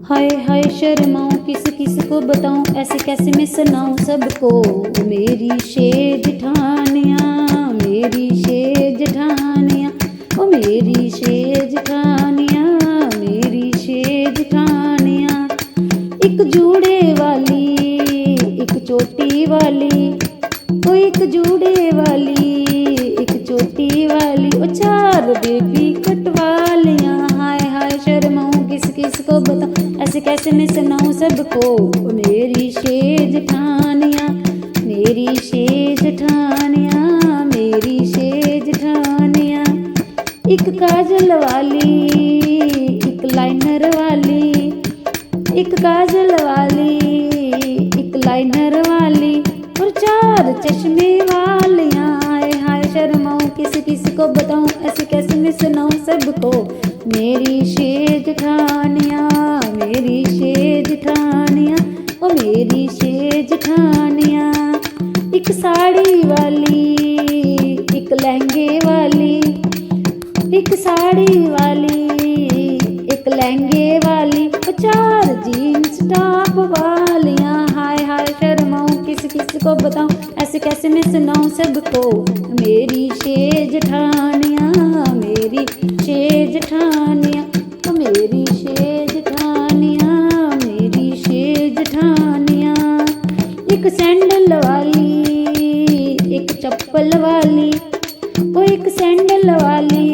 हाय हाय शर्माऊं किस किस को बताऊं, ऐसे कैसे मैं सुनाऊं सबको। मेरी शेर जेठानियाँ, मेरी शेर जेठानियाँ, ओ मेरी शेर जेठानियाँ, मेरी शेर जेठानियाँ। एक जूड़े वाली, एक चोटी वाली, ओ एक जूड़े वाली, एक चोटी वाली, ओ चार बेबी कटवालियाँ। हाय हाय शर्माऊं किस किस को बताऊं, ऐसे कैसे मैं सुनाऊं सबको। ओ मेरी शेर जेठानियाँ, मेरी शेर जेठानियाँ, मेरी शेर जेठानियाँ। एक काजल वाली, एक लाइनर वाली, एक काजल वाली, एक लाइनर वाली, और चार चश्मे वालियाँ। हाय हाय शर्माऊं किस किस को बताऊं, ऐसे कैसे मैं सुनाऊं सबको। मेरी शेर जेठानियाँ, मेरी शेर जेठानियाँ, ओ मेरी शेर जेठानियाँ। एक साड़ी वाली, एक लहंगे वाली, एक साड़ी वाली, एक लहंगे वाली, चार जीन्स टॉप वालियाँ। हाय हाय शर्माऊं किस किस को बताऊं, ऐसे कैसे मैं सुनाऊं सबको। मेरी शेर जेठानियाँ, मेरी शेर जेठानियाँ, ओ मेरी शेर जेठानियाँ, मेरी शेर जेठानियाँ। एक सैंडल वाली, एक चप्पल वाली, ओ एक सैंडल वाली,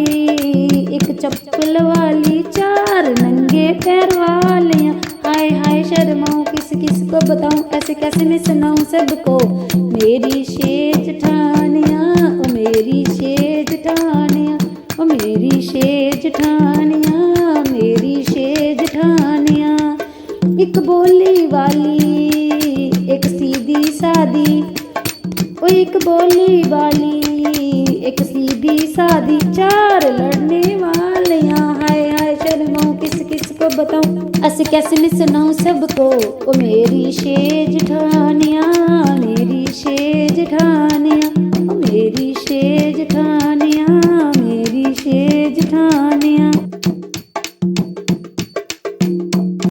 एक चप्पल वाली, चार नंगे पैर वालियाँ। हाय हाय शर्माऊं किस किस को बताऊं, ऐसे कैसे मैं सुनाऊं सबको। मेरी शेर जेठानियाँ, ओ मेरी शेर जेठानियाँ, ओ मेरी शेर जेठानियाँ, मेरी शेर जेठानियाँ। एक बोली वाली, एक सीधी सादी, ओ एक बोली वाली, एक सीधी सादी, चार लड़ने वालियाँ। हाय हाय शर्माऊं किस किस को बताऊं, ऐसे कैसे मैं सुनाऊं सबको। ओ मेरी शेर जेठानियाँ, मेरी शेर जेठानियाँ,